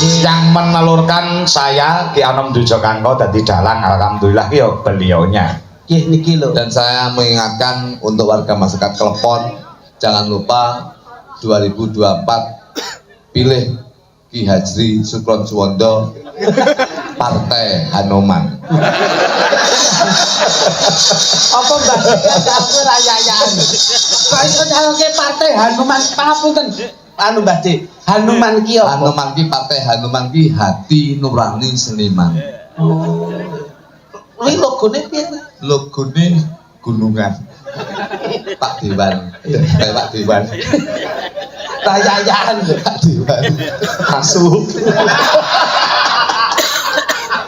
yang menelurkan saya Ki Anom Dujokangko dadi dalang, alhamdulillah ya beliaunya. Niki lho. Dan saya mengingatkan untuk warga masyarakat Klepon, jangan lupa 2024 pilih Ki Hajri Sukron Suwondo Partai Hanoman. Apa Mbak? Aku rayaan. Kok iso nyaloke Partai Hanuman pangapunten. Anu Mbah De, Hanuman ki apa? Hanoman ki Partai Hanoman ki hati nurani seniman. Kuwi logone piye? Logone gunungan. Pak Dewan, Pak Dewan. Rayaan Pak Dewan. Masuk.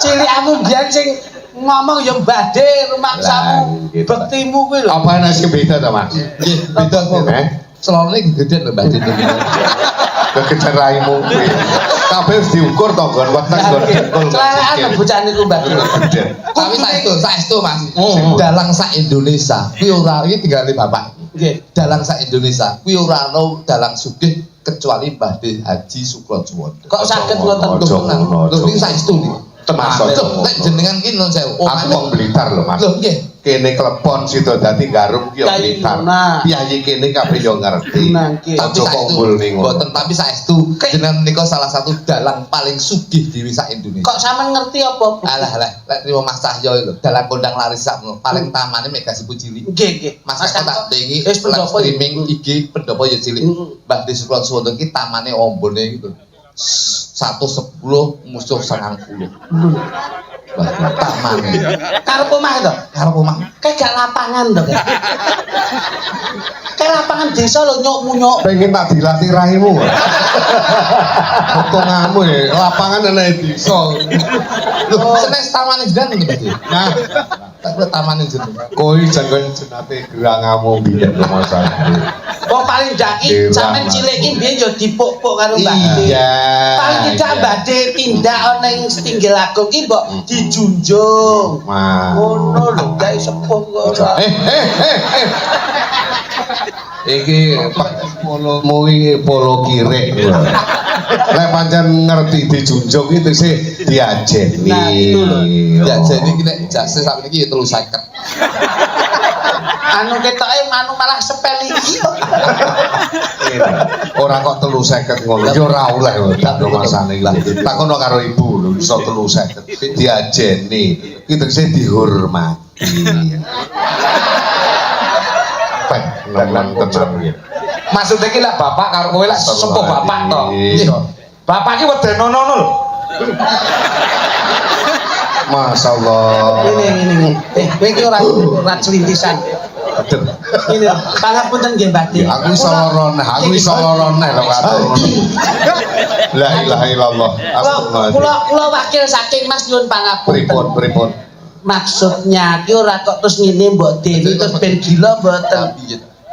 Cilikamu biyen sing ngomong ya Mbah De rumaksamu bektimu kuwi lho. Apa nasi beda to, Mas? Nggih, beda kok. Celone gede lho Mbah De. Kekejar raimu. Kabeh diukur to nggon weteng nggon dengkul. Celelekan bocah niku Mbah De. Tapi saestu Mas. Dalang sak Indonesia. Kuwi ora iki tinggal bapak. Nggih. Dalang sak Indonesia. Kuwi ora ono dalang sugih kecuali Mbah De Haji Sukron Suwondo. Kok saged ngoten lho? Lho iki saestu niku. Termasuk nek jenengan ki nun sewu. aku wong Blitar lho, Mas. Lho nggih. Kene Klepon sida dadi Garum ki yo Blitar. Piyayi kene kabeh yo ngerti. Tapi kumpul ning ngono. Boten tapi saestu jenengan menika salah satu dalang paling sugih di sak Indonesia. Kok sampean ngerti apa? Alah lek trimo Mas Cahyo lho, dalang kondang laris sak paling tamane Mega Sipu Cilik. Nggih, nggih. Mas Cahyo tak dengi Wis live pendopo streaming IG pendopo ya cilik. Mbah De Sukron Suwondo ki tamane ombone gitu. 110 musuh 90. Tamane. Karep omah to? Karep omah. Kayak gak lapangan to, Kak. Kayak lapangan desa lho nyuk-munyuk. Pengen tak dilatih raimu. Potonganmu ya, lapangan ana di desa. Lho, senes tamane jenengan lho, Mbak. Nah, tak kira tamane jenengan. Koi jangan jenate gerangamu biyen lho Mas. Wong paling daki sampean cilik iki biyen yo dipuk-puk karo Mbak De. Iya. Paling tidak Mbak De tindak ana ing Setinggil Agung iki mbok dijunjung. Ngono lho, gawe sepuh kok. Iki polomu iki polo kirek lho. Lek pancen ngerti dijunjung iki sih diajeni. Nah, itu lho. Diajeni iki nek jase sak niki 350. Anu ketoke anu malah sepel iki. Ora kok 350 ngono. Ya ora oleh lho tak masane iki. Takono karo ibu lho iso 350. Diajeni. Iki tegese dihormati. Nang tenan iki. Maksudnya ki lah bapak karo kowe lah sepuh bapak to. Bapak ki wedenono lho. Masyaallah. Ini. Kowe iki ora celintisan. Ini pangapunten nggih Mbak De. Aku iso lara neh lho katur ngono. La ilaha illallah. Kula wakil saking Mas nyuwun pangapunten. Pripun. Maksudnya ki ora kok terus ngene Mbok Dewi terus ben gila mboten.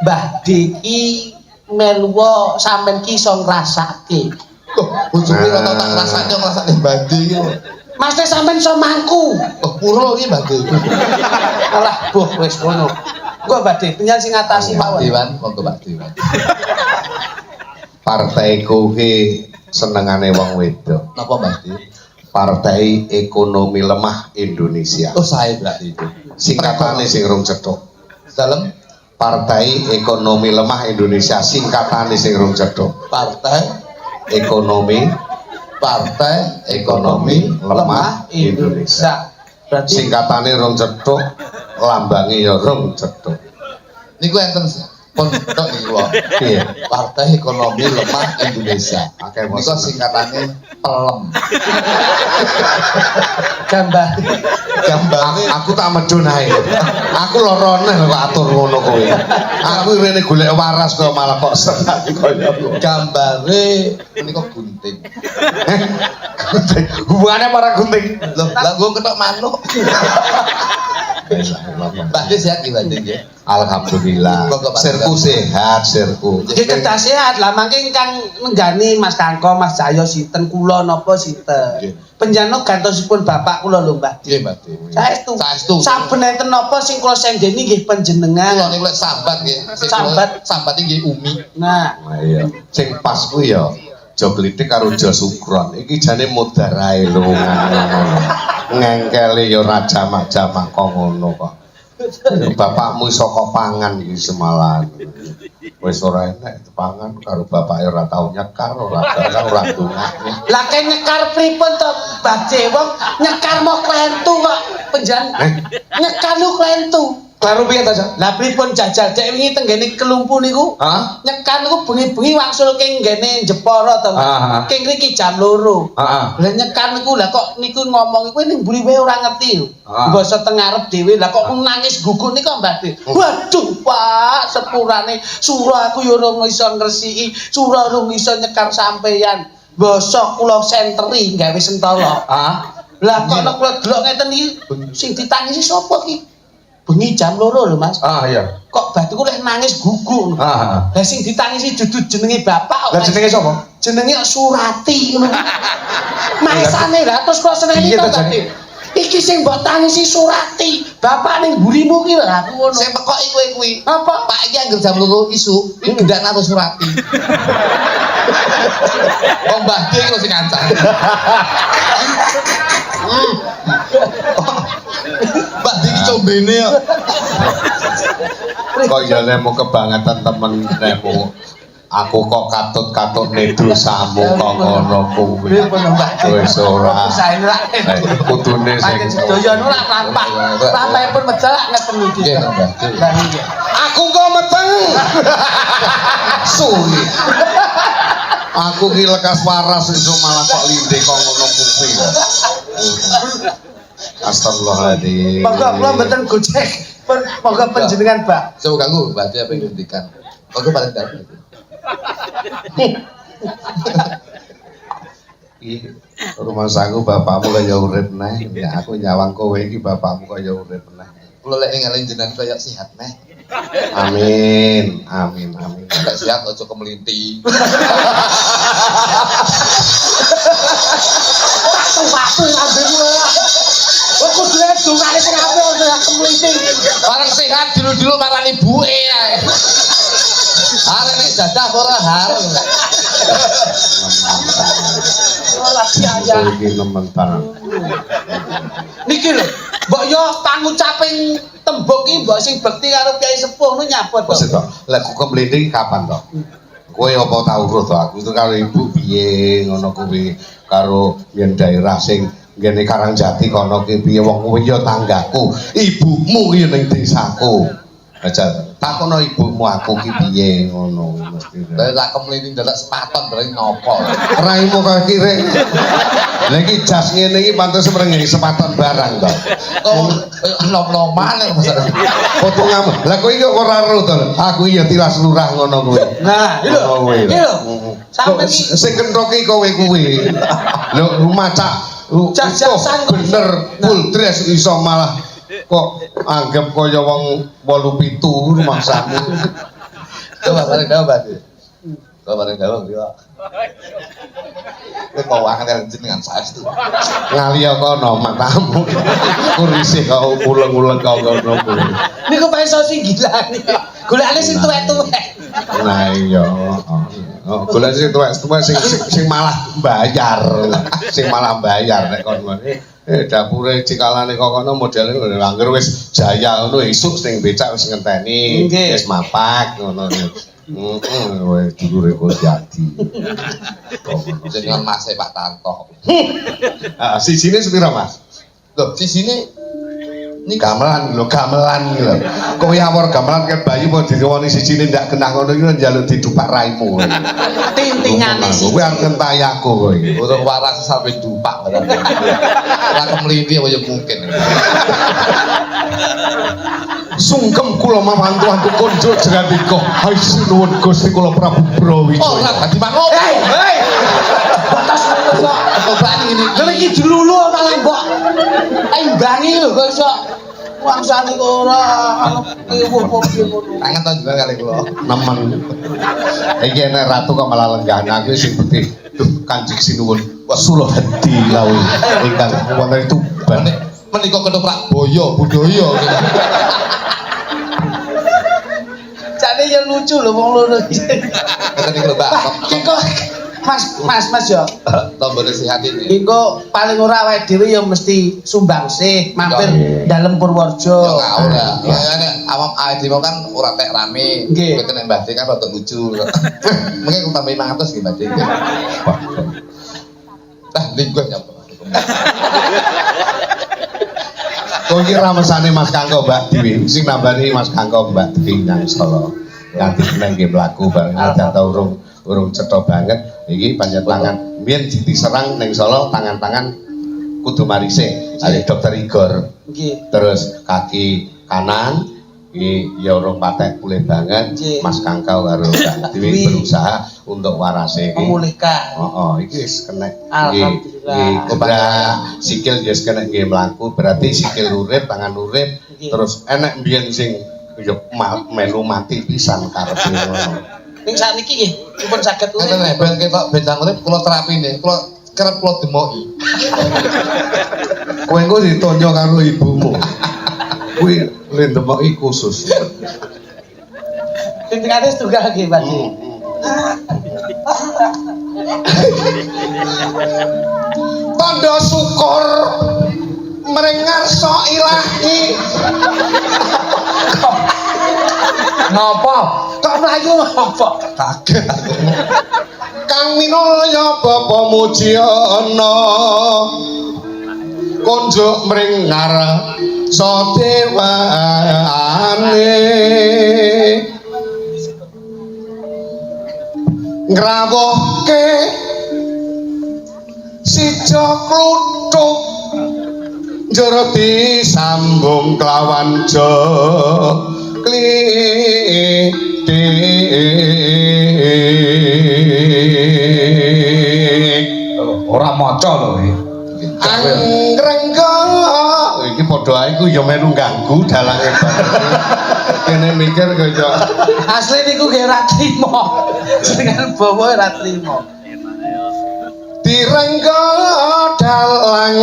Mbah De ki melu sampean ki iso ngrasake. Loh, bojone ora tau tak ngrasake Mbah De iki. Mas De sampean iso mangku. Oh, pura iki Mbah De. Alah, boh wis ngono. Gua Mbah De tinggal sing ngatasi Pak mawon. Dewan, monggo Pak Dewan. Partai kuwi senengane wong wedok. Napa Mbah De? Partai Ekonomi Lemah Indonesia. Oh, saya berarti itu. Singkatane sing rung cethuk. Dalam Partai Ekonomi Lemah Indonesia, singkatane sing rung cethuk. Partai Ekonomi Lemah Indonesia. Berarti Singkatane rung cethuk, lambange ya rung cethuk. niku enten pondok niku lho. Piye? Partai Ekonomi Lemah Indonesia. Akeh Niku singkatane PELEM. gambar. Aku tak medun ae. Aku lara neh kok atur ngono kowe. Aku rene golek waras kok malah kok seneng kaya Gambare menika gunting. gunting. Hubungane para gunting. Loh, lah gua ketok manuk. Mbak De sehat iki Mbak De nggih. Alhamdulillah. Sirku sehat, sirku. Nggih kedah sehat lah mangke ingkang nenggani Mas Kangko, Mas Cahyo sinten kula napa sinten. Panjenengan gantosipun bapak kula lho Mbak. Nggih Mbak De. Saestu. Saben enten napa sing kula sendeni nggih panjenengan. Kula niku lek sambat nggih. Sambat iki nggih Umi. Nah, Iya. Sing pas kuwi ya Jo klitik karo jo sukron. Iki jane mudhar ae lho. Ngengkele ya ora jamak-jamak kok ngono kok. Bapakmu iso kok pangan iki semalan. Wis ora enek pangan karo bapake ora tau nyekar ora dongakne. Lah kene nyekar pripun to, Bace? Wong nyekar mau klentu kok penjan. Nyekar lu klentu. Karo piye ta, Cak? Lah pripun jajal dek wingi tenggene kelumpu niku? Hah? Nyekar niku bengi-bengi wangsul ke nggene Jepara to. King mriki jam 2. Heeh. Lah nyekar niku lah kok niku ngomong kowe ning mburi wae ora ngerti lho. Basa tengarep dhewe lah kok nangis guguk niku Mbah De. Waduh, Pak, sepurane surah aku ya ora iso ngresiki, surah ora iso nyekar sampeyan. Basa kula senteri gawe sentara. Lah kok nek kula delok ngeten iki sing ditangisi sapa ki? Bengi jam 2 lho Mas. Iya. Kok batuku leh nangis guguk. Lah sing ditangisi dudu jenenge bapak. Lah jenenge sapa? Jenenge Surati ngono. Maesane lah terus kok seneni to tadi. Iki sing mbok tangisi Surati. Bapak ning mburimu ki lho aku ngono. Sing tekoki kowe kuwi. Apa? Pak iki anggere jam 2 isuk, iki gendak nang Surati. Wong Mbah De iki lho sing ngancam. Mbah De iki combene kok. Kok ya nemu kebangetan temen nemu. Aku kok katut-katut dosamu kok ngono kuwi. Wis ora. Kudune sing sedaya ora lampah. Lampahipun medal ngeten iki. Nggih, Mbah De. Lah iya. aku kok meteng. Suwi. Aku ki lekas waras iso malah kok linde kok ngono kuwi. Astagfirullahaladzim. Monggo kula mboten gojek. Monggo panjenengan, Pak. Coba ganggu Mbah De apa yang ngendikan. Monggo paling dalem. Iki rumah saku bapakmu kaya urip neh, ya aku nyawang kowe iki bapakmu kaya urip neh. Kula lek ningali jenengan kaya sehat neh. Amin, amin, amin. Lek sehat aja kemelinti. Waktu ngambilmu. Kok kudu dongane sing apik ora kemlinting. Bareng sehat dulu-dulu marani ibuke ae. Arek nek dadah ora har. Ora biaya. Iki nementan. Niki lho, mbok yo pangucaping tembung iki mbok sing bekti karo Kyai Sepuh nu nyabot to. Wis to. Lek kok mlinding kapan to? Kowe apa tau urut to? Aku itu karo ibu piye ngono kuwi karo yen daerah sing ngene Karangjati kono ki piye wong kuwi ya tanggaku. Ibumu ki ning desaku. Aja takono ibumu aku ki piye ngono mesti. Lah lak kemelinti ndelok sepaton bareng nopo. Raimu kok kire. Lah iki jas ngene iki pantes mrene sepaton barang to. Kok nom-noman nek masalah. Potonganmu. Lah kowe iki kok ora ero to. Aku iya tilas lurah ngono kuwi. Nah, iki lho. Iki lho. Sampe iki Sing kentoki kowe kuwi. Lho rumah cak jas-jasan bener full dress iso malah kok anggap kaya wong 8-7 rumahsamu. Coba bareng gawe Mbah De. Coba bareng gawe yo. Kowe bawangan karo jenengan saestu. Ngaliya kono matamu. Kurise kok uleng-uleng kok ngono kuwi. niku Pak iso sing gila niku. Golekane sing tuwek-tuwek. Nah iya. Golek sing tuwek-tuwek sing malah bayar. Sing malah bayar nek kon ngene. Dapure cikalane kok kono modele angger wis jaya ngono esuk sing becak wis ngenteni wis mapak ngono. Heeh, dulure kok jadi. Jenengan Mas Pak Tanto. Ah, sisine sepira, Mas? Lho, sisine Gamelan lho, gamelan iki lho. Kowe awor gamelan ke bayi mau diwoni sijine ndak genah ngono iki njaluk didupak raimu. Tintingane sih. Kowe arep ngentahi aku kowe iki. urung waras sampe dupak. Ora kemelinti apa ya mungkin. Sungkem kula mawantu konco jengandika. Hai sinuwun Gusti kula Prabu Brawijaya. Oh, ora dadi mangopo. Hei. Batas kok. Kobani ngene iki. Lha iki dilulu malah mbok imbangi lho kok iso wangsane kok ora opo piye ngono. Kangen to juga kali kula. Nemen. Iki nek ratu kok malah lenggana aku sing putih. Duh Kanjeng Sinuwun. Wasura hadi lawi ingkang wonten Tuban. Menika ketoprak boyo budaya. Jane ya lucu lho wong loro iki. Ngeten iki lho, Mbak. Mas yo. Tombol sehat ini. Iku paling ora awake dhewe ya mesti sumbangsih mampir dalem Purworejo. Ya ora. Ya nek awam awake dhewe kan ora tek rame. Nggih. Kowe nek Mbah kan rada lucu. Mungkin ku tambahin 500 nggih Mbah. Tah lingkuh ya. Kok iki ramesane Mas Kangko Mbak Dewi sing nambani Mas Kangko Mbak Dewi nang Solo. Nganti nang nggih mlaku bareng aja ta urung cetha banget. Iki panjat tangan. Mbiyen diserang ning Solo tangan-tangan kudu marise. Ali Dokter Igor. Nggih. Terus kaki kanan iki ya urung patek pulih banget. Mas Kangkau karo Mbak Dewi berusaha untuk warase iki. Memulihkan. Iki wis kena. Alhamdulillah. Kobra sikil wis kena nggih mlaku, berarti sikil urip, tangan urip. Terus enek mbiyen sing ya melu mati pisan karepe ngono. Ning sakniki nggih dipun saged urip. Nek ben ketok bentang urip kula terapine, kula kerep kula demoki. Kowe engko ditonyo karo ibumu. Kuwi le demoki khusus. Sing tengane setunggal nggih, Pak. Tanda syukur mrengarsa ilahi. Napa? Kok mlayu napa? Kaget aku. Kang minulya Bapa Mujiyana konjuk mringar sadewane ngrawuhke sija kluthuk njero disambung klawan ora maca lho angrengga iki padha ae ku ya melu ganggu dalange kene mikir kaya Asli niku nggih ora trima. Jenengan bawa ora trima. direngga dalang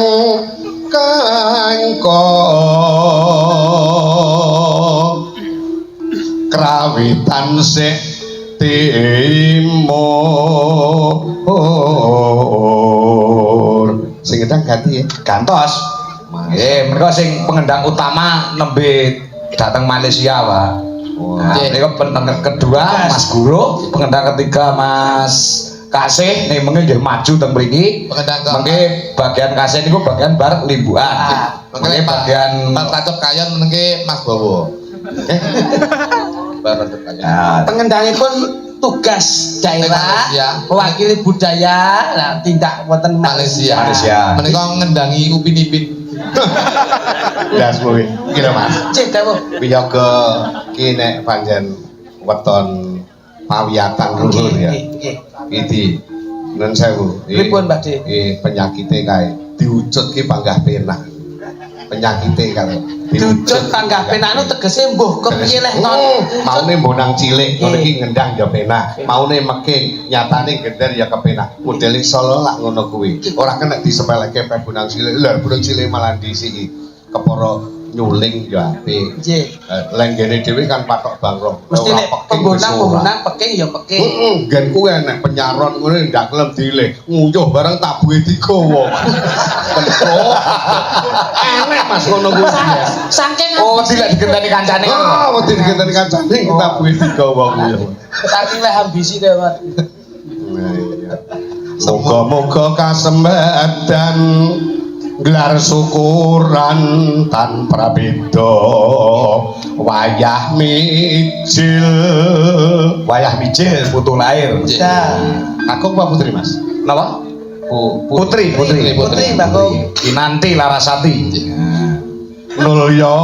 kangko krawitan sik timur sing gedang ganti ya gantos nggih mereka sing pengendang utama nembe datang Malaysia Pak. Nah, ini pengendang kedua Mas Guru, pengendang ketiga Mas Kasih nih mungkin nggih maju teng mriki. Pengendang mengke bagian Kasih niku bagian bar limbuan. Mengke bagian Pak Tacuk Kayon menengke Mas Bowo. Pak Tacuk Kayon. Pengendangipun tugas daerah, mewakili budaya, nah tindak wonten Malaysia. Menika ngendangi Upin Ipin. ya semoga kira Mas Cek dawuh. wiyaga ki nek pancen weton pawiyatan luhur ya iki nun sewu Pripun Mbak De? penyakite kae diujud ki panggah penah penyakite karo Diujud panggah penakno tegese mbuh kepiye leh ton. maune mbonang cilik ngono iki ngendang ya penah maune meking nyatane gender ya kepenah modele Solo lak ngono kuwi ora kena disepeleke pe bonang cilik lha bonang cilik malah disiki kepara nyuling ya apik Nggih. lenggene dhewe kan patok bangro Mesti nek penggonang peking ya peking. gen kuwi enek penyaron ngono ndak kelem dileh nguyuh bareng tabuhe digawa enek Mas ngono kuwi Saking tidak digenteni kancane. wedi digenteni kancane tabuhe digawa kuwi saking leh ambisi deh Mas. Moga-moga kasembadan gelar syukuran tanpa beda wayah mijil putu lahir. Ya. aku apa putri Mas? Napa? Putri Mbak Kong. Kinanti Larasati. Nulya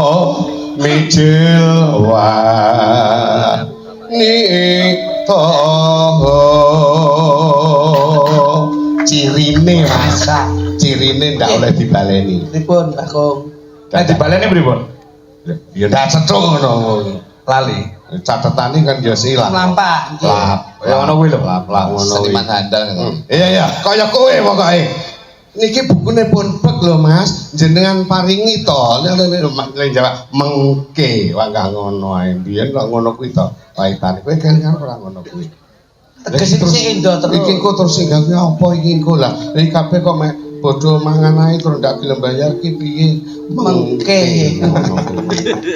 mijil wanita cirine masa cirine ndak oleh dibaleni Pripun Mbak Kong? Nek dibaleni pripun? ya ndak cetha ngono Lali. catetane kan ya silang Mlampah. lap Ya ngono kuwi lho. lap ngono kuwi Seniman handal ngono. iya kaya kowe pokoke niki bukune pun bek lho Mas jenengan paringi to nek jawab mengke wae ngono ae biyen kok ngono kuwi to waitane kowe kan ora ngono kuwi Teges iki sing endo terus. Iki kok terus sing gawe apa iki kok lah. Iki kabeh kok mek bodho mangan ae terus ndak gelem bayar ki piye? Mengke.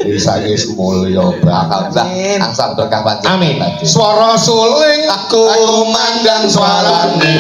Iki saiki mulya bakal angsal berkah panjenengan. Amin. Swara suling aku mandang swarane.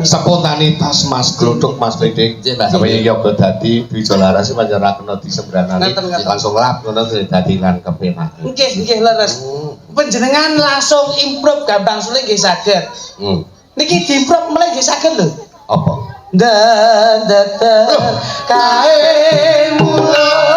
Spontanitas Mas Glodok Mas Ledik. Sampeyan yoga dadi Dwija Laras panjenengan disembranani langsung lap ngono dadi lan kepenak. Nggih leres. Panjenengan langsung improve gampang sulit nggih saged. Niki diimprove mulai nggih saged lho. Apa? Dadah kae mulo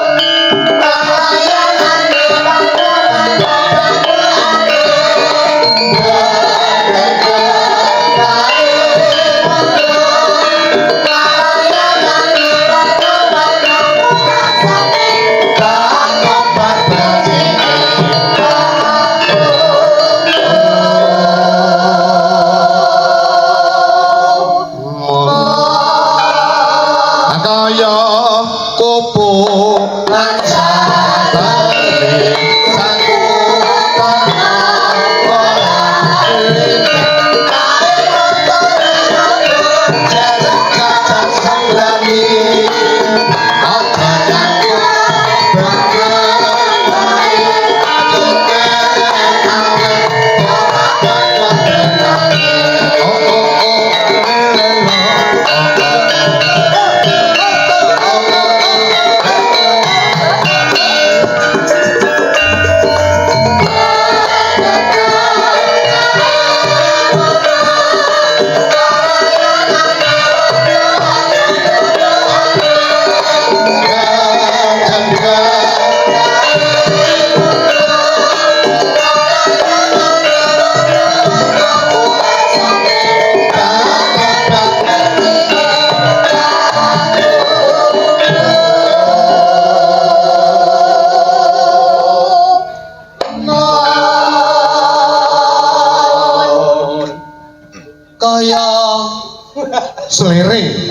selering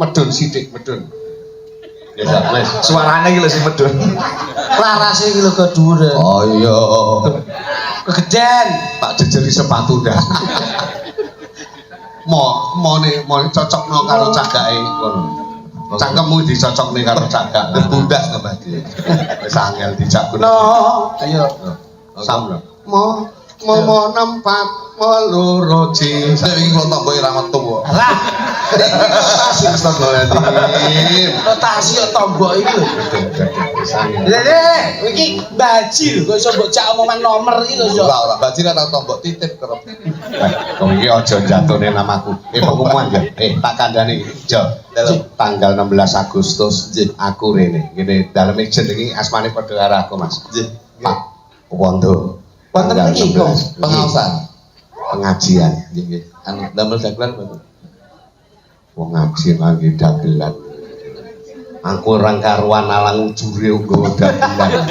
medun sithik medun ya sak wis Suarane iki lho sing medun. larase iki lho go dhuwur. oh iya Kegeden tak jejeri sepatu dah mau cocokno karo cagake ngono cangkemmu dicocokne karo cagak bundas nambah iki wis angel dijak no ayo sam mau nempat meluru cinta Dewi kula tambo ora metu kok. lah astagfirullahaladzim rotasi yo tombok iku lha iki baji lho kok iso mbok cak omongan nomor iki lho Ora bajir ora tombok titip kerep. kok iki aja jatone namaku pengumuman ya tak kandhani Jo tanggal 16 Agustus aku rene ngene dalem jenenge asmane padha karo aku Mas Pak Wondo wonten iki kok Pengaosan. pengajian Nggih nggih. Anu damel dagelan mboten. wong ngaji lagi dagelan Aku orang karuan alang ujure nggo dagelan.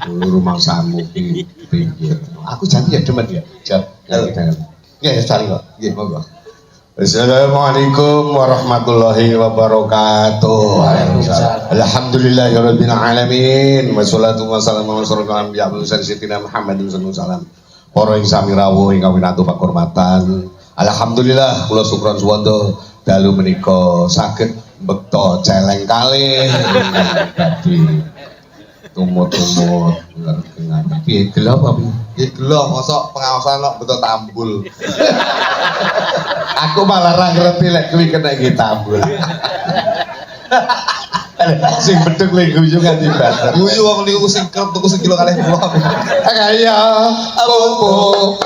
Rumangsamu ki piye? Aku janji ya demen ya. Jawab. Ya cari kok. Nggih, monggo. Assalamualaikum warahmatullahi wabarakatuh. Waalaikumsalam. Alhamdulillahirabbil alamin. Wassalatu wassalamu ala asyrofil anbiya'i wal mursalin sayyidina Muhammadin sallallahu alaihi wasallam. Para ing sami rawuh ingkang winantu pakurmatan. Alhamdulillah kula sukron suwanda dalu menika saged bekta celeng kalih dadi tumut-tumut dengan piye gelo apa piye? Ya gelo mosok pengawasan kok betul tambul. Aku malah ra ngerti lek kuwi kena iki tambul. Sing bedhek lek guyu kan dibater. Guyu wong niku sing kerep tuku sekilo kalih kula. Kaya opo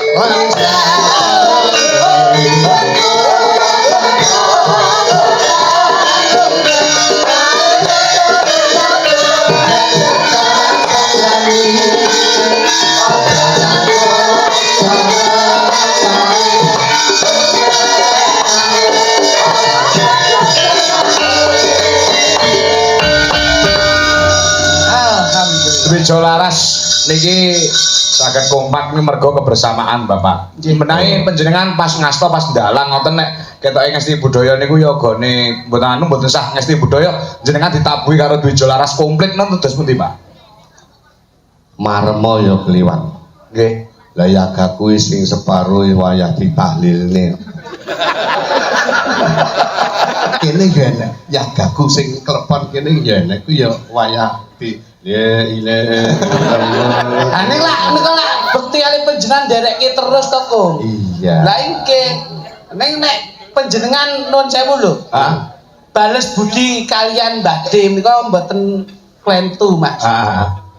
Wijo Laras niki saged kompak nih mergo kebersamaan Bapak. Menawi panjenengan pas ngasta pas dalang ngoten nek ketoke ngesti budaya niku ya gone mboten anu mboten sah ngesti budaya jenengan ditabuhi karo Wijo Laras komplit nang terus pundi Pak? marmo ya kliwat. Nggih. Lah yaga kuwi sing separo wayah ditahlilne. Kene gene yagaku sing klepon kene gene ku ya wayah di la ilaha illallah. Ane lah niku lah bekti kali panjenengan nderekke terus to, Kong. Iya. Lah iki nek panjenengan nuwun sewu lho. Ah. Bales budi kalian Mbah Dim niku mboten klentu, Mas.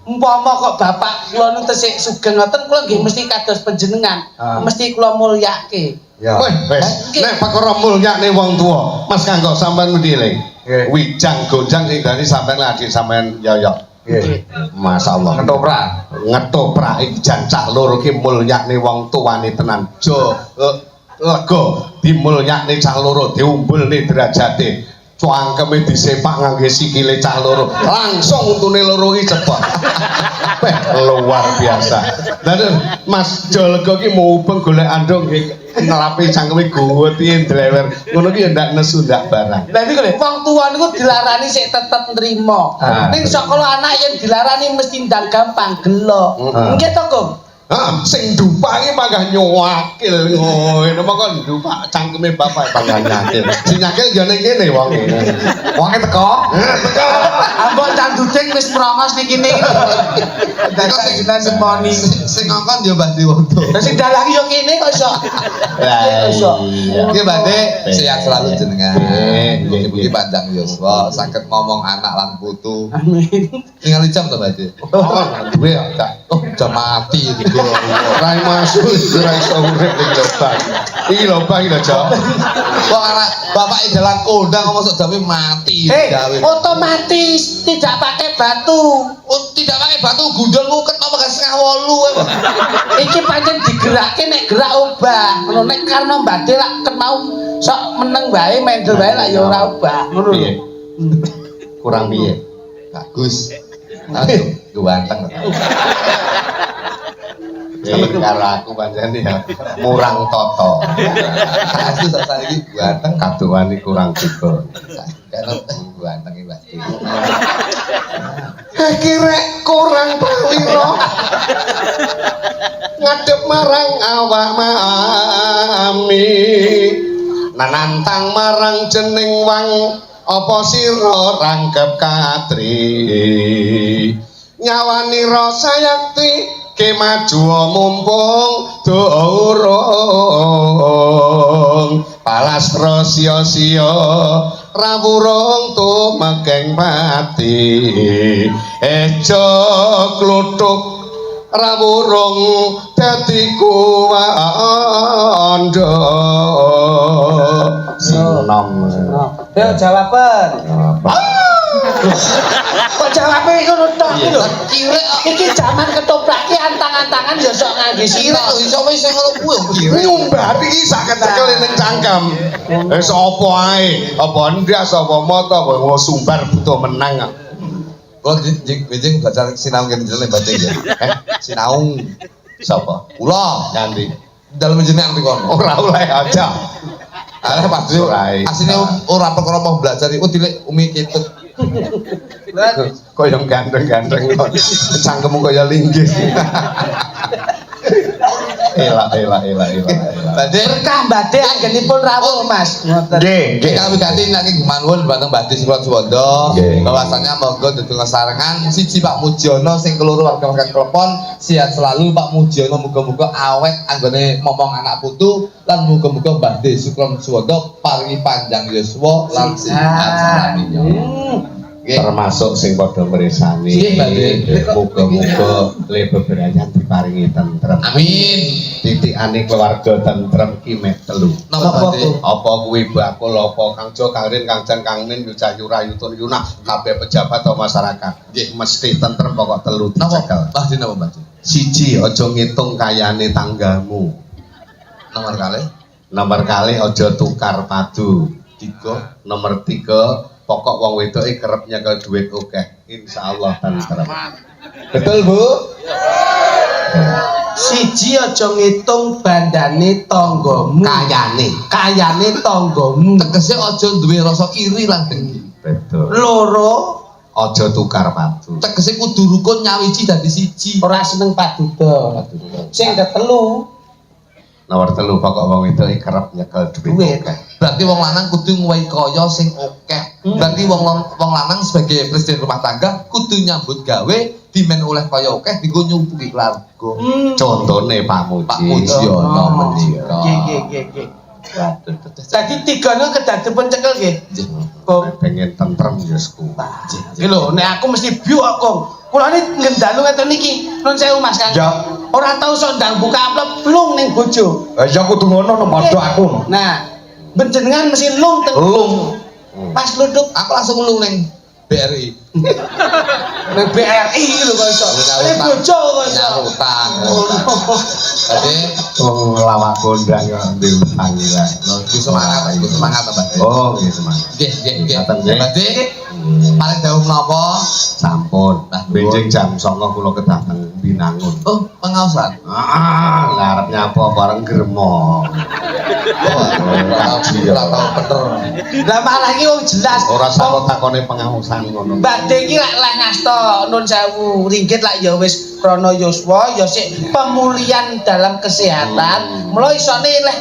Umpama kok bapak kula nu tesih sugeng ngoten kula nggih mesti kados panjenengan. Mesti kula mulyake. Ya. Wes, nek perkara mulyane wong tuwa, Mas Kanggo sampean ngendi le? Wijang gonjang sing dadi sampean lagi sampean yoyok. Nggih. Masyaallah. Ketoprak. Ngetoprak iki jan cah loro ki mulyane wong tuwane tenan. Jo lega dimulyakne cah loro, diumbulne derajate. Cuangkeme disepak ngangge sikile cah loro. Langsung untune loro iki cepet. Luar biasa. Lah Mas Jo lega ki mubeng golek andong nggih ngelapi cangkeme guweti ndlewer. Ngono ki ya ndak nesu ndak barang. Lah niku lho, wong tuwa niku dilarani sik tetep nrimo. Ning sakala anak yen dilarani mesti ndang gampang gelo. Nggih to, Kong? Sing dupange panggah nyuwakil ngono mongko ndupak cangkeme bapak panggah nyakil. Sing nyakil ya ning kene wong. Wonge teko. Ambok cangduting wis merongos niki niki. Kok sing semoni sing ngongkon ya Mbah Diwondo. Lah sing dalang yo kene kok iso. Lah iya. Nggih Mbah De, sehat selalu jenengan. Nggih, Mugi panjang yuswa, saged ngomong anak lan putu. Amin. Tinggal jam to Mbah De. Duwe Kak. Oh, jam mati iki. Rai masuk ora iso urip ning lobang. Iki lobang iki lho, Cok. Kok anak bapak dalan kondang kok masuk jame mati gawe. Otomatis tidak pakai batu. Oh, tidak pakai batu gundul nguket apa gak setengah 8. Iki pancen digerakke nek gerak obah. Ngono nek karena mbade lak ket mau sok meneng wae mendel wae lak ya ora obah. Ngono lho. Kurang piye? Bagus. Aduh, ganteng. Karo aku pancen ya murang toto. Asli sak saiki ganteng Kaduane kurang juga. kan ganteng iki pasti. Kirek kurang pawira. Ngadep marang awak mami. Nanantang marang jeneng wang apa sira rangkep katri. Nyawani rasa yakti ke maju mumpung durung palastra sia-sia rawurung tumekeng pati ejo kluthuk rawurung dadi kuwandha sinom. Yo jawaban. Kok jawabe ngono tok lho. Kirek Iki jaman ketoprak ki antang tangan ya sok ngangge Kira sitok. iso wis sing ngono kuwi kira. Nyumbat iki saged cekel ning cangkem. Wis apa ae? Apa ndas apa moto apa mau sumbar butuh menang. Kok jeneng baca sinau kene jeneng baca ya. Sinau sapa? Kula Nganti dalem jeneng nang kono. ora oleh aja. Arek pasti asline ora perkara mau belajar iku dilek umi ketut. Kaya gandeng-gandeng kok. Cangkemmu kaya linggih. Elak. Badhe Berkah badhe anggenipun rawuh Mas. Ngoten. Nggih, kami ganti nek gumanwun dhateng Badhe Surat Suwanda bahwasanya monggo dhateng sarengan siji Pak Mujiono sing keloro warga Klepon sehat selalu Pak Mujiono muga-muga awet anggone momong anak putu lan muga-muga Badhe Surat Suwanda paringi panjang yuswa lan sehat salaminya. termasuk sing padha mresani. Nggih, Badhe. Muga-muga le bebrayan diparingi tentrem. Amin. Titikane keluarga tentrem ki mek telu. Napa Badhe? Apa kuwi bakul apa Kang Jo, Kang Rin, Kang Jan, Kang Min, Yucayu Rayutun Yunah, kabeh pejabat atau masyarakat. Nggih. Mesti tentrem pokok telu Napa? dicekel. Badhe napa Badhe? Siji, aja ngitung kayane tanggamu. Nomor kalih. Nomor kali aja tukar padu. 3. Nomor 3, pokok wong wedoke kerep nyekel duit akeh. Insyaallah tentrem. Betul, Bu? Siji aja ngitung bandane tanggamu. Kayane tanggamu. Tegese aja duwe rasa iri lan dengki. Betul. Loro Aja tukar padu. Tegese kudu rukun nyawiji dadi siji. ora seneng paduda. Sing ketelu Nomor 3, pokok wong wedoke kerep nyekel duit duit. akeh. Berarti wong lanang kudu nguwahi kaya sing akeh. Berarti wong lanang sebagai presiden rumah tangga kudu nyambut gawe dimen oleh kaya akeh dienggo nyumpuki keluarga. Contone Pak Muji. Pak Mujiono menika. Nggih. Dadi tigane kedadi pencekel nggih. Kok Pengen tentrem ya kuwi. iki lho nek aku mesti biuk kok. Kula ini ngendalu ngeten niki. Nuwun sewu Mas Kang. Ya. Ora tau sok ndang buka amplop lung ning bojo. Ya kudu ngono no padha aku. Nah, benjenengan mesti lung teng. Lung. Pas luduk Aku langsung ngelung ning BRI. nang BRI lho kok iso. Ning bojo kok iso. Nyarutan. Jadi Wong lawak kondang yo ndek panggilan. semangat, Mbak. Oh, nggih semangat. Nggih. Ngaten, nggih. Berarti paling dawuh menapa? Sampun. Benjing jam 09.00 kula kedah teng Binangun. Oh, pengaosan. Ngarep nyapa bareng gremo. Ora tau bener. Lah malah iki wong jelas. Ora sapa takone pengaosan ngono. Badhe iki lek ngasta nun sewu ringgit lak ya wis krana yuswa ya sik pemulihan dalam kesehatan. Mula isone leh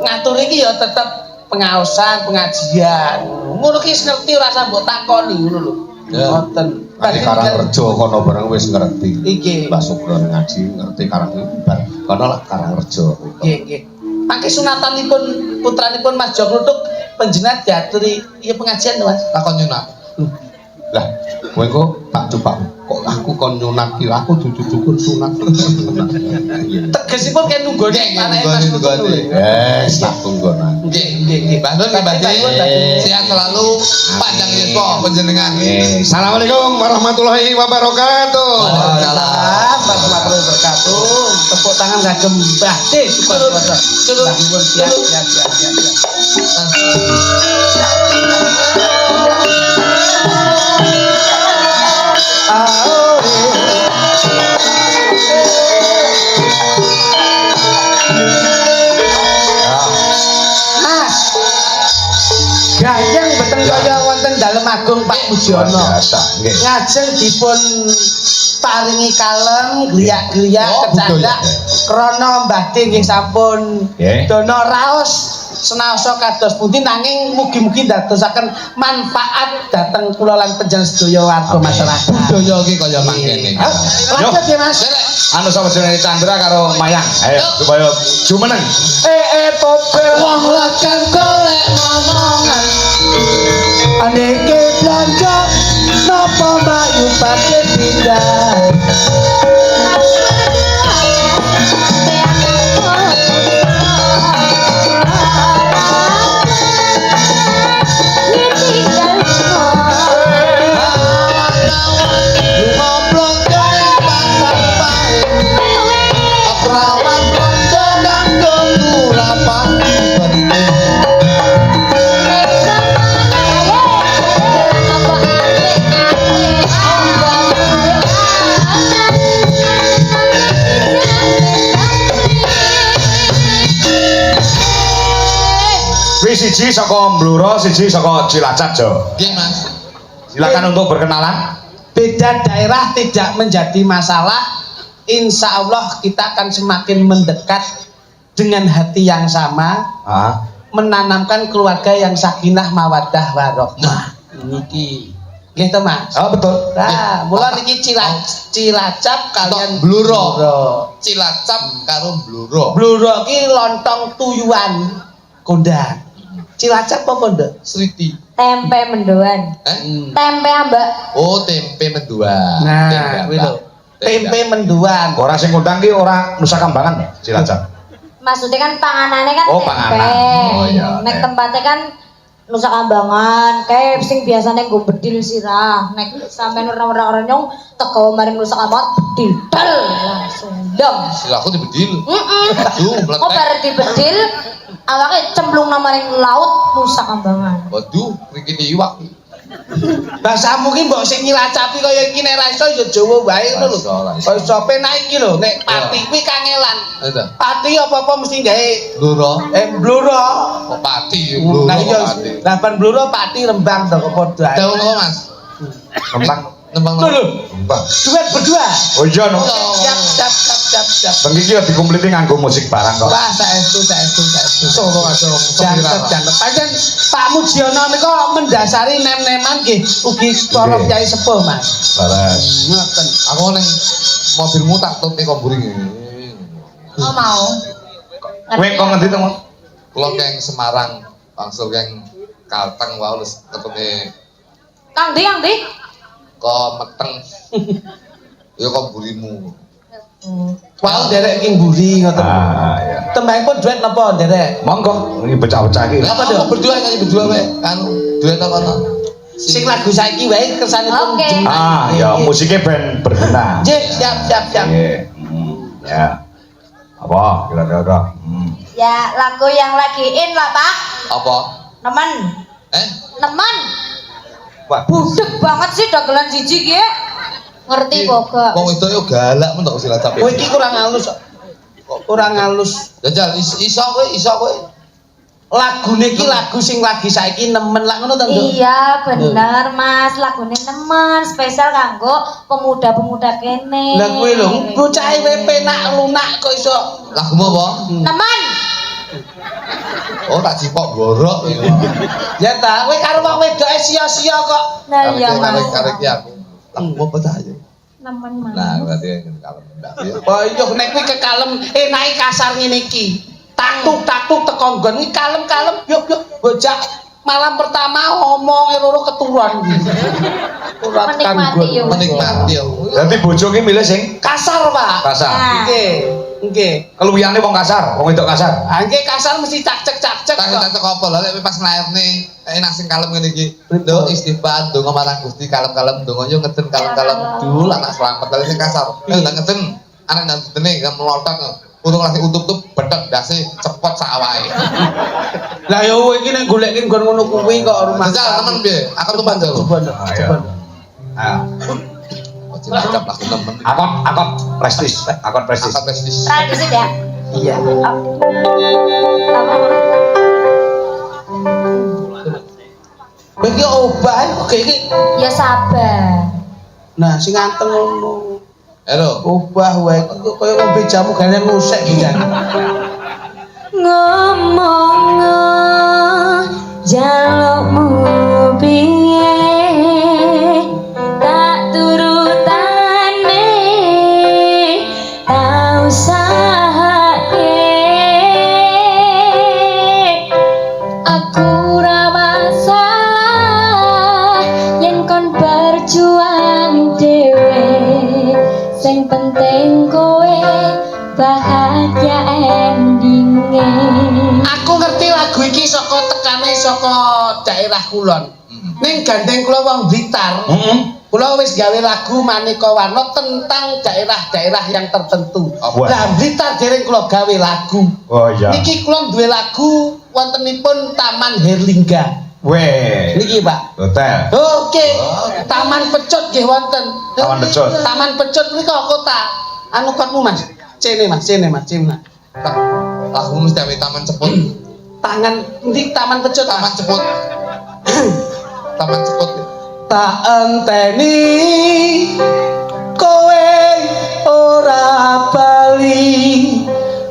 ngatur iki ya tetep pengaosan, pengajian. Ngono ki ngerti ora usah mbok takoni ngono lho. Ya. Ngoten. Kali Karangrejo kono bareng wis ngerti. Iki. Mbah Sugron ngaji ngerti Karangrejo. Kono lah Karangrejo. Nggih. Pakai sunatanipun putranipun Mas Joglutuk panjenengan diaturi iya pengajian to Mas. Takon nyunat. Lah, kowe kok tak coba kok aku kon nyunat ki aku dudu-dudu sunat. Tegesipun kan nunggone anake Mas Joglutuk. Tak tunggonan. Nggih. Mbak Nur Badhe sehat selalu, panjang yuswa panjenengan. Assalamualaikum warahmatullahi wabarakatuh. Waalaikumsalam warahmatullahi wabarakatuh. Tepuk tangan kagem Badhe Sukoso. Dipun siap. Mas. Gayeng beteng kaya wonten dalem agung Pak Mujiono. Biasa, nggih. Ngajeng dipun paringi kalem, gliyak-gliyak Oh, kecandak krana Mbah D nggih sampun Nggih. dono raos senaosa kados pundi nanging mugi-mugi ndadosaken manfaat dhateng kula lan panjenengan sedaya warga masyarakat. Budaya iki kaya mangkene. Lanjut ya Mas. Anu sama jenenge Chandra karo Mayang. Ayo supaya jumeneng. Topel wong lakan golek ngomongan. Aneke blanja napa Mbak pake pindah. siji saka Bluro, siji saka Cilacap, Jo. Nggih, Mas. Silakan untuk berkenalan. Beda daerah tidak menjadi masalah. Insya Allah kita akan semakin mendekat dengan hati yang sama, Ah. menanamkan keluarga yang sakinah mawaddah warahmah. Niki. Nggih to, Mas? Oh, betul. Nah, mula niki Cilacap kalian Bluro. Cilacap karo Bluro. Bluro ki lontong tuyuan kondang. Cilacap apa, Nduk? Sriti. Tempe mendoan. Tempe ambak. Oh, tempe mendoan. Nah, kuwi lho. Tempe mendoan. Ora sing ngundang ki ora Nusa Kambangan, Cilacap. Maksudnya kan panganannya kan Oh, tempe. panganan. Oh, iya. Nek tempatnya kan Nusa Kambangan, kayak sing biasanya gue bedil sirah. Nek sampean orang-orang nyong teko maring Nusa Kambangan bedil del langsung dong. Silaku dibedil. Heeh. Duh, Oh bar dibedil awake cemplung nang maring laut Nusa Kambangan. Waduh, riki iwak. Bahasamu ki mbok sing nyilacapi kaya iki nek ra iso ya Jawa wae ngono lho. Kaya iso penak iki lho nek pati kuwi kangelan. Ada. Pati apa-apa mesti gawe Bluro. bluro. Kok pati, Bluro. Nah iya, kok pati. lapan bluro pati Rembang to kok padha. Daun apa, Mas? Kembang. Nembang. Lho, lho. Kembang. Duet berdua. Oh iya no. Siap. Bengi iki ya dikumpliti nganggo musik barang kok. Wah, saestu. Solo aja. Jantet. Pancen Pak Mujiono nika mendasari nem-neman nggih ugi para Nggih. kyai sepuh, Mas. Baras. Ngoten. Aku ning mobilmu tak tut ning komburing. Oh mau. Kowe kok ngendi to, Mas? Kula keng Semarang, langsung keng Kalteng wae wis ketemu Kang Di. kok meteng. Ya komburimu. Wau derek king buri ngoten. Ah, iya. Tembangipun duet napa derek? Monggo, ini pecah-pecah iki. Apa Dok? berdua kan berdua wae kan duet apa no? Sing lagu saiki wae kersanipun Oke. Jemang. Ah, ya musiknya ben berguna. Nggih, siap. Nggih. Ya. Apa kira-kira? Ya lagu yang lagi in lah Pak. Apa? Nemen. Nemen. Wah, Budek banget sih dagelan siji ki. Ngerti kok. Wong itu yo galak men kok Cilacap. Kowe iki kurang halus kok. Kurang halus. Jajal iso kowe. Lagu niki lagu sing lagi saiki nemen lah ngono to, Nduk? Iya bener Mas, lagunya nemen spesial kanggo pemuda-pemuda kene. Lah kowe lho, bocah wae penak lunak kok iso. Lagumu apa? Nemen. Oh tak cipok borok. Ya ta, kowe karo wong wedoke sia-sia kok. Nah iya Mas. Karek aku. Lagumu apa ta ayo? Nemen Mas. Nah, berarti kalau ndak ya. Oh iya nek kuwi kekalem enake kasar ngene iki. Taktuk teko nggon iki kalem-kalem yuk bocah malam pertama ngomong loro keturuan. Ora tekan Menikmati yo. Menikmati yo. Dadi bojo ki milih sing kasar, Pak. kasar. Nah. Nggih. Keluyane wong kasar, wong wedok kasar. Ah nggih kasar mesti cak-cek. Tak apa lho lek pas nglairne enak sing kalem ngene iki. Nduk istighfar ndonga marang Gusti kalem-kalem ndonga yo ngeden kalem-kalem dul anak slamet lek sing kasar. Ndak ngeden anak nang gedene kan melotot. Untung lagi utup-utup betek dase cepot sak awake. Lah yo kowe iki nek goleki nggon ngono kuwi kok rumah. Jajal temen piye? Aku tuh panjang. Coba. Ah, Cilacap lagu temen. akot prestis. Apa prestis? Tradisi ya. Iya. Kowe iki obah oke iki. Ya sabar. Nah, sing anteng ngono. Halo. Obah wae koyo ngombe jamu gane ngusek pisan. Ngomong jalukmu piye tak turutane tau sahake aku ra masalah yen kon berjuang dhewe sing penting kowe bahagia endinge. Aku ngerti lagu iki saka tekane saka daerah kulon. Ning gandeng kula wong Blitar. Kula wis gawe lagu maneka warna tentang daerah-daerah yang tertentu. Lah Blitar dereng kula gawe lagu. Oh iya. Niki kula duwe lagu wontenipun Taman Herlingga. Weh. Niki, Pak. Hotel. Oke. Taman Pecut nggih wonten. Taman Pecut. Taman Pecut nika kota. Anu kotmu Mas. Cene Mas. Lagu mesti ame taman ceput. tangan ndi taman pecut. Taman ceput. Taman ceput. Tak enteni kowe ora bali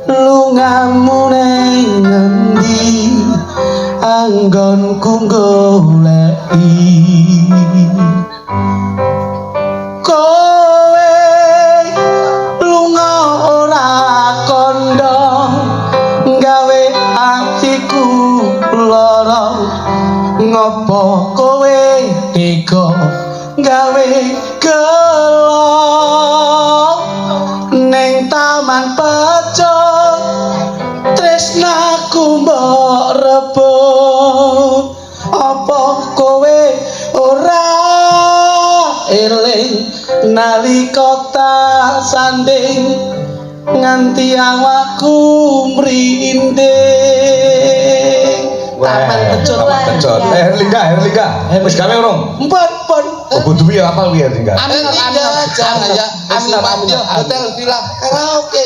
lungamu ning ngendi anggonku goleki kowe lunga ora kondo gawe atiku lara ngopo kowe tega gawe gelo ning taman pecut tresnaku mbok rebut apa kowe ora eling nalika tak sanding nganti awakku mrinding taman pecut. Herlingga. Wis gawe urung? Pun. Oh, kudu ya apal piye Herlingga? Amin Jaya. Hotel Villa Karaoke.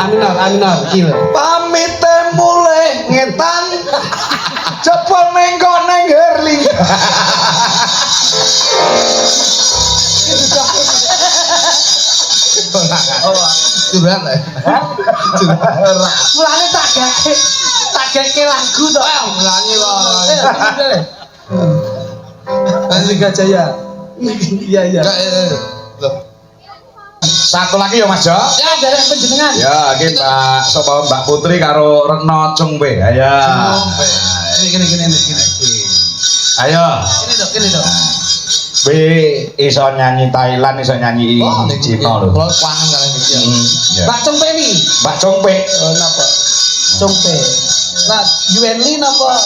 Aminor, gila. Pamit mulai ngetan. Cepol mengko nang Herlingga. Curhat ya. Mulane tak geke lagu to. Ngelangi kok. Herlingga Jaya. Iya. Loh. Satu lagi ya Mas Jo. Ya, dari penjenengan. Ya, iki Mbak Putri karo Retno Cungpe. Ayo. Gini. Ayo. Ini dong. Be iso nyanyi Thailand, iso nyanyi Cina lho. Kalau kangen kalian iki. Ya. Mbak Cungpe nih. Mbak Cungpe. Napa? Cungpe. Nah, Yuenli napa?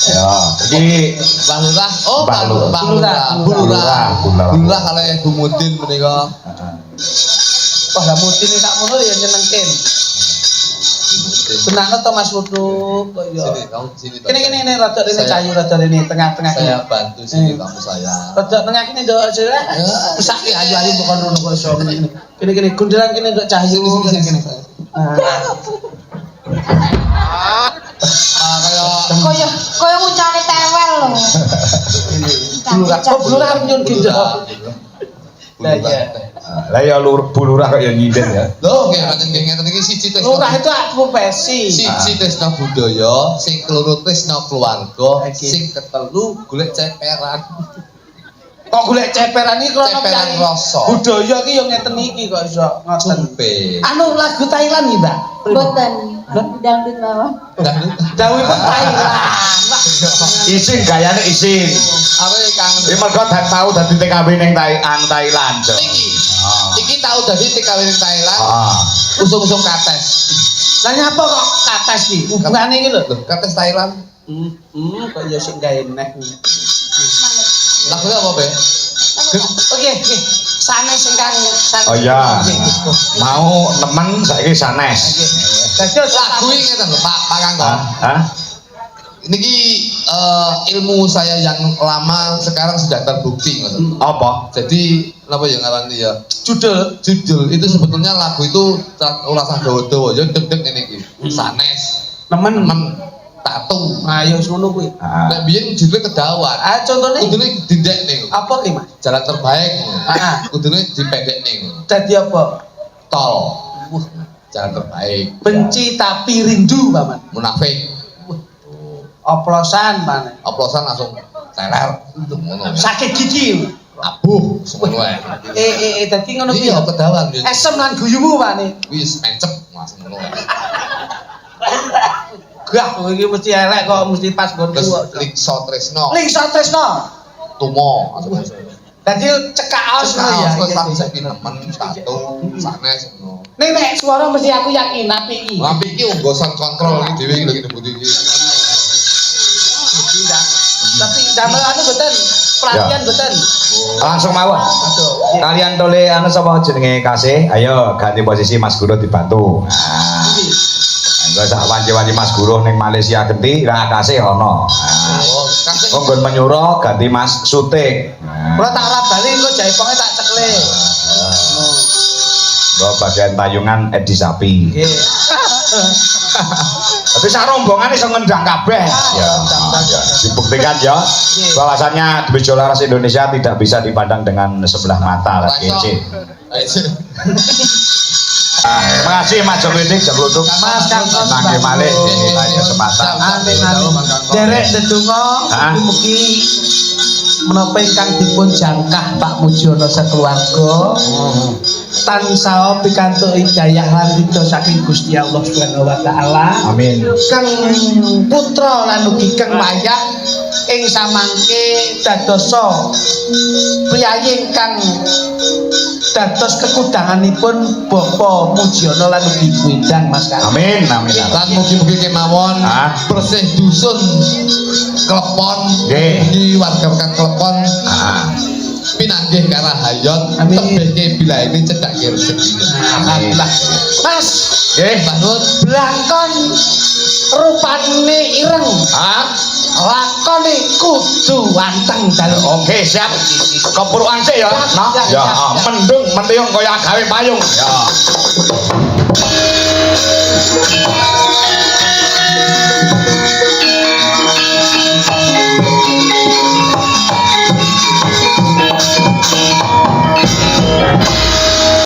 Ya, iki Bang Lurah. Oh, Bang Lurah. Lurah. Lurah kalau yang Gumudin menika. Wah, lah mudine tak ngono ya nyenengke. Benakno to Mas Wudu kok ya. Sini, kamu sini. Kene rada rene kayu rada rene tengah-tengah kene. Saya bantu sini kamu saya. Rada tengah kene ndok jere. Mesake ayu-ayu bukan rono kok iso ngene. Kene gundelan kene ndok cahyu kene. Kaya nguncane tewel lho. Lurah nyun gendok. lah ya Lurah kok ya nyinden ya. Loh, nggih pancen nggih ngeten iki siji tes. Lurah itu profesi. Siji tresna budaya, sing keloro tresna keluarga, sing ketelu golek ceperan. Kok golek ceperan iki krono Ceperan rasa. budaya iki yo ngeten iki kok iso ngoten. Cumpe. Anu lagu Thailand iki, Mbak. Mboten. Dangdut mawon. Dawuh Thailand. Isin gayane isin. Aku kangen. Iki mergo tau dadi TKW ning Thailand. Jo. Iki tau dadi TKW ning Thailand. Heeh. Usung-usung kates. Lah nyapa kok kates iki? Hubungane iki lho. Loh, kates Thailand. Kok ya sing gawe neh. Lagunya apa, Be? Oke. Sanes ingkang Oh iya. Mau nemen saiki sanes. Dadi Lagu ini ngeten lho, Pak Kangkong. Hah? Niki ilmu saya yang lama sekarang sudah terbukti ngoten. Apa? Jadi apa yang ngarani ya? judul Judul itu sebetulnya lagu itu ora sah dawa-dawa, ya deg-deg ngene iki. Sanes, nemen. tatu. Ayo ngono kuwi. Nek biyen judulnya kedawan. Ah contone Kudune dindekne. apa ki, Mas? Jalan terbaik. Heeh. Kudune dipendekne. Dadi apa? Tol. Jalan terbaik. Benci tapi rindu, Paman. Munafik. Oplosan maneh. Oplosan langsung teler. Ngono. Sakit gigi. Abuh, semono ae. Dadi ngono kuwi. Iya, kedawan. Esem lan guyumu maneh. Wis mencep langsung ngono. Gah, iki mesti elek kok mesti pas nggonku. Terus Likso Tresno. Lingso Tresno. Tumo. Dadi cekak aos ngono ya. Terus tak saiki nemen tatu sanes ngono. Nek suara mesti aku yakin api iki. Lampi iki unggosan kontrol iki dhewe iki lho iki budi iki. Tapi damel anu mboten, pelatihan mboten. Langsung mawon. Aduh. Kalian tole anu sapa jenenge kasih? Ayo ganti posisi Mas Guru dibantu. Nah. Enggak sak wanci-wanci Mas Guru ning Malaysia genti ra kasih ono. Oh, kasih. Nggon menyuro ganti Mas Sutik. Kula tak ora bali engko jaiponge tak cekle. Bagian tayungan Edi Sapi. Nggih. Tapi sak rombongan iso ngendang kabeh. Ya, dibuktikan ya bahwasannya Bejo Laras Indonesia tidak bisa dipandang dengan sebelah mata lah kece. Terima kasih Mas Jogedik Jaglutuk. Mas Kangkon nangge malih lain kesempatan. Amin amin. Derek ndedonga mugi menapa ingkang dipun jangkah Pak Mujiono sekeluarga tansah pikantuk hidayah lan ridho saking Gusti Allah Subhanahu wa taala. Amin. Kang putra lan ugi kang mayah ing samangke dadosa priyayi ingkang dados kekudanganipun Bapak Mujiono lan ugi Ibu Endang Mas Kang. Amin amin. Lan mugi-mugi kemawon bersih dusun Klepon mugi warga Klepon pinanggih karahayot tebihke bilaene cedhake rezeki. Alhamdulillah. Mas, nggih manut blangkon rupane ireng. Lakone kudu anteng dalem. Oke, siap. Kepurukan sih ya. Nah, ya, mendung mendung kaya gawe payung. Ya.